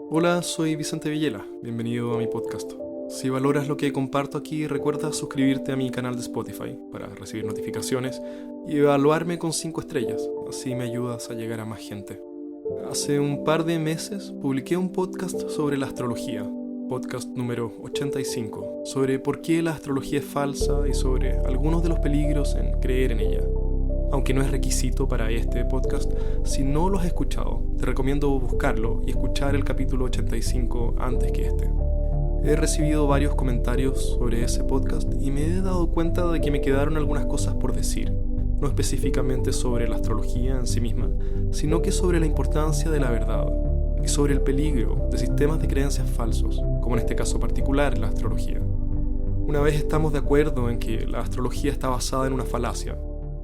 Hola, soy Vicente Villela, bienvenido a mi podcast. Si valoras lo que comparto aquí, recuerda suscribirte a mi canal de Spotify para recibir notificaciones y evaluarme con 5 estrellas, así me ayudas a llegar a más gente. Hace un par de meses publiqué un podcast sobre la astrología, podcast número 85, sobre por qué la astrología es falsa y sobre algunos de los peligros en creer en ella. Aunque no es requisito para este podcast, si no lo has escuchado, te recomiendo buscarlo y escuchar el capítulo 85 antes que este. He recibido varios comentarios sobre ese podcast y me he dado cuenta de que me quedaron algunas cosas por decir, no específicamente sobre la astrología en sí misma, sino que sobre la importancia de la verdad y sobre el peligro de sistemas de creencias falsos, como en este caso particular la astrología. Una vez estamos de acuerdo en que la astrología está basada en una falacia,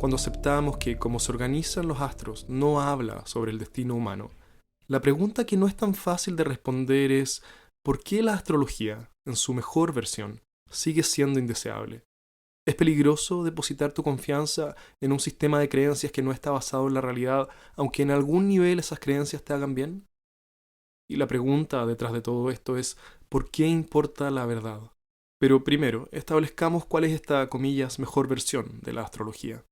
cuando aceptamos que como se organizan los astros no habla sobre el destino humano, la pregunta que no es tan fácil de responder es ¿por qué la astrología, en su mejor versión, sigue siendo indeseable? ¿Es peligroso depositar tu confianza en un sistema de creencias que no está basado en la realidad, aunque en algún nivel esas creencias te hagan bien? Y la pregunta detrás de todo esto es ¿por qué importa la verdad? Pero primero, establezcamos cuál es esta, comillas, mejor versión de la astrología.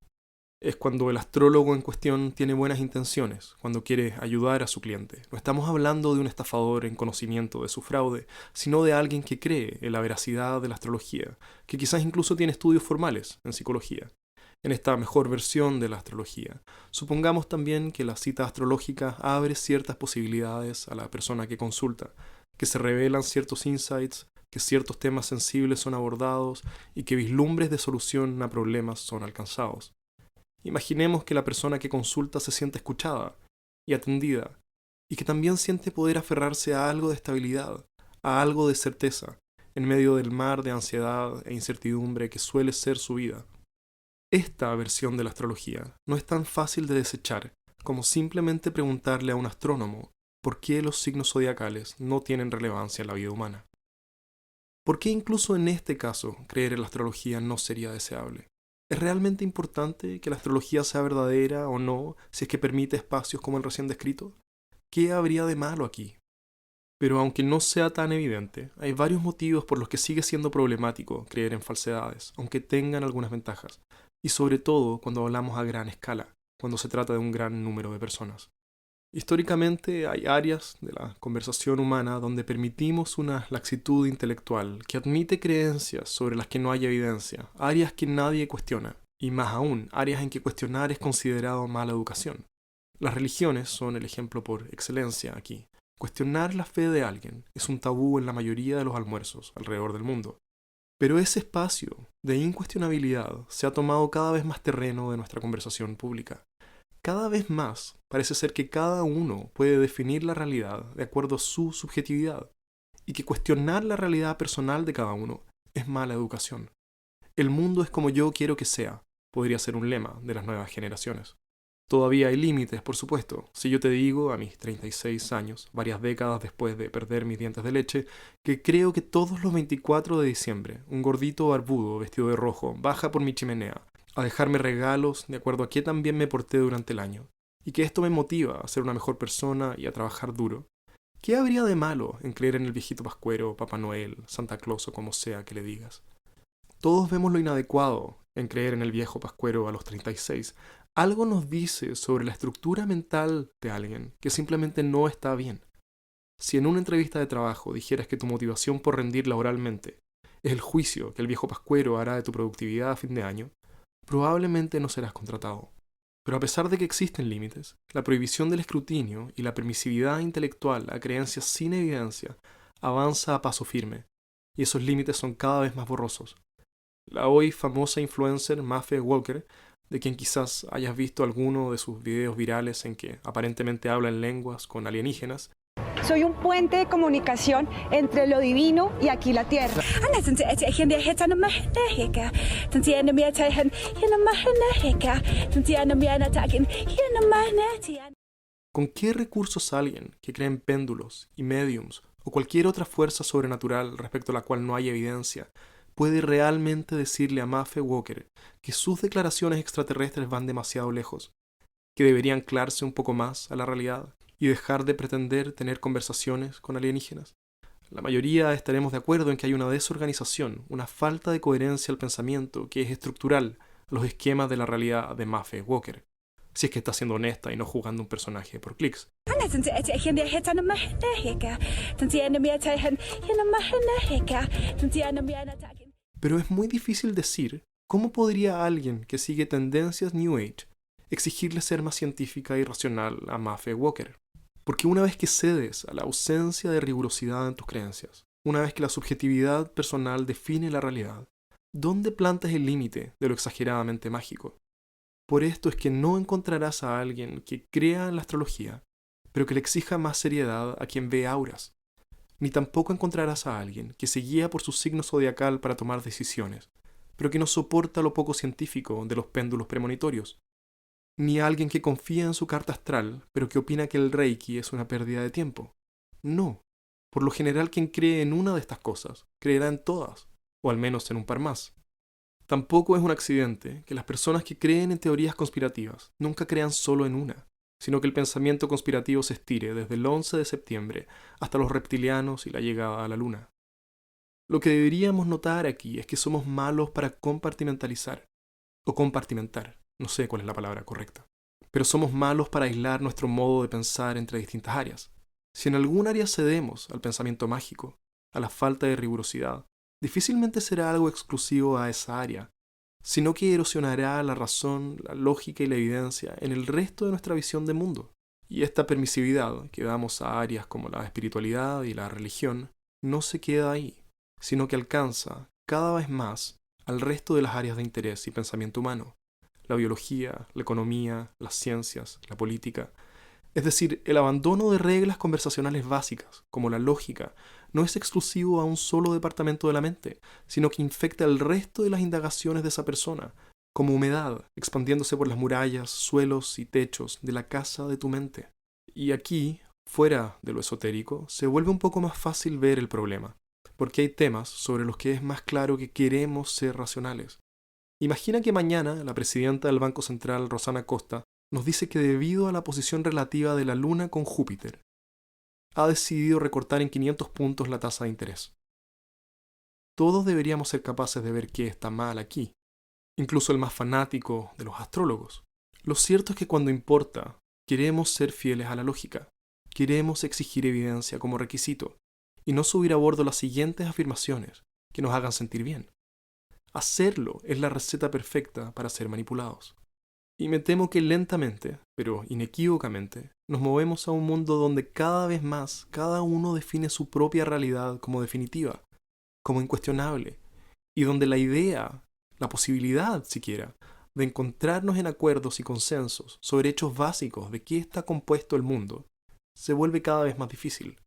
Es cuando el astrólogo en cuestión tiene buenas intenciones, cuando quiere ayudar a su cliente. No estamos hablando de un estafador en conocimiento de su fraude, sino de alguien que cree en la veracidad de la astrología, que quizás incluso tiene estudios formales en psicología. En esta mejor versión de la astrología, supongamos también que la cita astrológica abre ciertas posibilidades a la persona que consulta, que se revelan ciertos insights, que ciertos temas sensibles son abordados y que vislumbres de solución a problemas son alcanzados. Imaginemos que la persona que consulta se siente escuchada y atendida, y que también siente poder aferrarse a algo de estabilidad, a algo de certeza, en medio del mar de ansiedad e incertidumbre que suele ser su vida. Esta versión de la astrología no es tan fácil de desechar como simplemente preguntarle a un astrónomo por qué los signos zodiacales no tienen relevancia en la vida humana. ¿Por qué incluso en este caso creer en la astrología no sería deseable? ¿Es realmente importante que la astrología sea verdadera o no si es que permite espacios como el recién descrito? ¿Qué habría de malo aquí? Pero aunque no sea tan evidente, hay varios motivos por los que sigue siendo problemático creer en falsedades, aunque tengan algunas ventajas, y sobre todo cuando hablamos a gran escala, cuando se trata de un gran número de personas. Históricamente hay áreas de la conversación humana donde permitimos una laxitud intelectual que admite creencias sobre las que no hay evidencia, áreas que nadie cuestiona, y más aún, áreas en que cuestionar es considerado mala educación. Las religiones son el ejemplo por excelencia aquí. Cuestionar la fe de alguien es un tabú en la mayoría de los almuerzos alrededor del mundo. Pero ese espacio de incuestionabilidad se ha tomado cada vez más terreno de nuestra conversación pública. Cada vez más parece ser que cada uno puede definir la realidad de acuerdo a su subjetividad y que cuestionar la realidad personal de cada uno es mala educación. El mundo es como yo quiero que sea, podría ser un lema de las nuevas generaciones. Todavía hay límites, por supuesto. Si yo te digo, a mis 36 años, varias décadas después de perder mis dientes de leche, que creo que todos los 24 de diciembre, un gordito barbudo vestido de rojo baja por mi chimenea a dejarme regalos de acuerdo a qué tan bien me porté durante el año, y que esto me motiva a ser una mejor persona y a trabajar duro, ¿qué habría de malo en creer en el viejito Pascuero, Papá Noel, Santa Claus o como sea que le digas? Todos vemos lo inadecuado en creer en el viejo Pascuero a los 36. Algo nos dice sobre la estructura mental de alguien que simplemente no está bien. Si en una entrevista de trabajo dijeras que tu motivación por rendir laboralmente es el juicio que el viejo Pascuero hará de tu productividad a fin de año, probablemente no serás contratado. Pero a pesar de que existen límites, la prohibición del escrutinio y la permisividad intelectual a creencias sin evidencia avanza a paso firme, y esos límites son cada vez más borrosos. La hoy famosa influencer Maffe Walker, de quien quizás hayas visto alguno de sus videos virales en que aparentemente habla en lenguas con alienígenas, soy un puente de comunicación entre lo divino y aquí la tierra. ¿con qué recursos alguien que cree en péndulos y mediums o cualquier otra fuerza sobrenatural respecto a la cual no hay evidencia puede realmente decirle a Maffe Walker que sus declaraciones extraterrestres van demasiado lejos, que debería anclarse un poco más a la realidad y dejar de pretender tener conversaciones con alienígenas? La mayoría estaremos de acuerdo en que hay una desorganización, una falta de coherencia al pensamiento que es estructural a los esquemas de la realidad de Maffe Walker, si es que está siendo honesta y no jugando un personaje por clics. Pero es muy difícil decir cómo podría alguien que sigue tendencias New Age exigirle ser más científica y racional a Maffe Walker. Porque una vez que cedes a la ausencia de rigurosidad en tus creencias, una vez que la subjetividad personal define la realidad, ¿dónde plantas el límite de lo exageradamente mágico? Por esto es que no encontrarás a alguien que crea en la astrología, pero que le exija más seriedad a quien ve auras. Ni tampoco encontrarás a alguien que se guía por su signo zodiacal para tomar decisiones, pero que no soporta lo poco científico de los péndulos premonitorios. Ni a alguien que confía en su carta astral, pero que opina que el Reiki es una pérdida de tiempo. No. Por lo general, quien cree en una de estas cosas, creerá en todas, o al menos en un par más. Tampoco es un accidente que las personas que creen en teorías conspirativas nunca crean solo en una, sino que el pensamiento conspirativo se estire desde el 11 de septiembre hasta los reptilianos y la llegada a la luna. Lo que deberíamos notar aquí es que somos malos para compartimentalizar, o compartimentar, no sé cuál es la palabra correcta, pero somos malos para aislar nuestro modo de pensar entre distintas áreas. Si en algún área cedemos al pensamiento mágico, a la falta de rigurosidad, difícilmente será algo exclusivo a esa área, sino que erosionará la razón, la lógica y la evidencia en el resto de nuestra visión de mundo. Y esta permisividad que damos a áreas como la espiritualidad y la religión no se queda ahí, sino que alcanza cada vez más al resto de las áreas de interés y pensamiento humano, la biología, la economía, las ciencias, la política. Es decir, el abandono de reglas conversacionales básicas, como la lógica, no es exclusivo a un solo departamento de la mente, sino que infecta el resto de las indagaciones de esa persona, como humedad, expandiéndose por las murallas, suelos y techos de la casa de tu mente. Y aquí, fuera de lo esotérico, se vuelve un poco más fácil ver el problema, porque hay temas sobre los que es más claro que queremos ser racionales. Imagina que mañana la presidenta del Banco Central, Rosana Costa, nos dice que debido a la posición relativa de la Luna con Júpiter, ha decidido recortar en 500 puntos la tasa de interés. Todos deberíamos ser capaces de ver qué está mal aquí, incluso el más fanático de los astrólogos. Lo cierto es que cuando importa, queremos ser fieles a la lógica, queremos exigir evidencia como requisito, y no subir a bordo las siguientes afirmaciones que nos hagan sentir bien. Hacerlo es la receta perfecta para ser manipulados. Y me temo que lentamente, pero inequívocamente, nos movemos a un mundo donde cada vez más cada uno define su propia realidad como definitiva, como incuestionable, y donde la idea, la posibilidad siquiera, de encontrarnos en acuerdos y consensos sobre hechos básicos de qué está compuesto el mundo, se vuelve cada vez más difícil.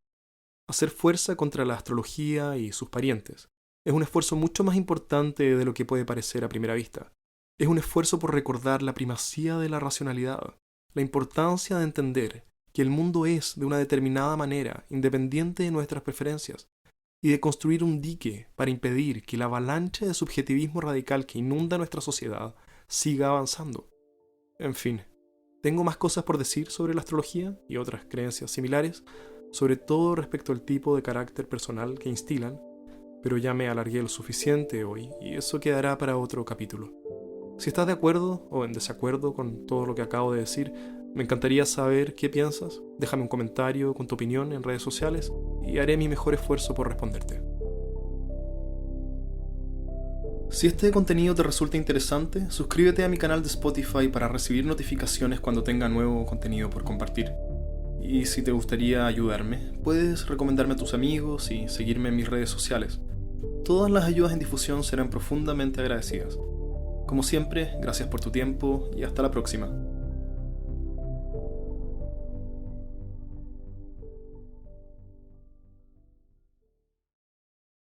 Hacer fuerza contra la astrología y sus parientes es un esfuerzo mucho más importante de lo que puede parecer a primera vista. Es un esfuerzo por recordar la primacía de la racionalidad, la importancia de entender que el mundo es de una determinada manera, independiente de nuestras preferencias, y de construir un dique para impedir que la avalancha de subjetivismo radical que inunda nuestra sociedad siga avanzando. En fin, tengo más cosas por decir sobre la astrología y otras creencias similares, sobre todo respecto al tipo de carácter personal que instilan, pero ya me alargué lo suficiente hoy y eso quedará para otro capítulo. Si estás de acuerdo o en desacuerdo con todo lo que acabo de decir, me encantaría saber qué piensas. Déjame un comentario con tu opinión en redes sociales y haré mi mejor esfuerzo por responderte. Si este contenido te resulta interesante, suscríbete a mi canal de Spotify para recibir notificaciones cuando tenga nuevo contenido por compartir. Y si te gustaría ayudarme, puedes recomendarme a tus amigos y seguirme en mis redes sociales. Todas las ayudas en difusión serán profundamente agradecidas. Como siempre, gracias por tu tiempo y hasta la próxima.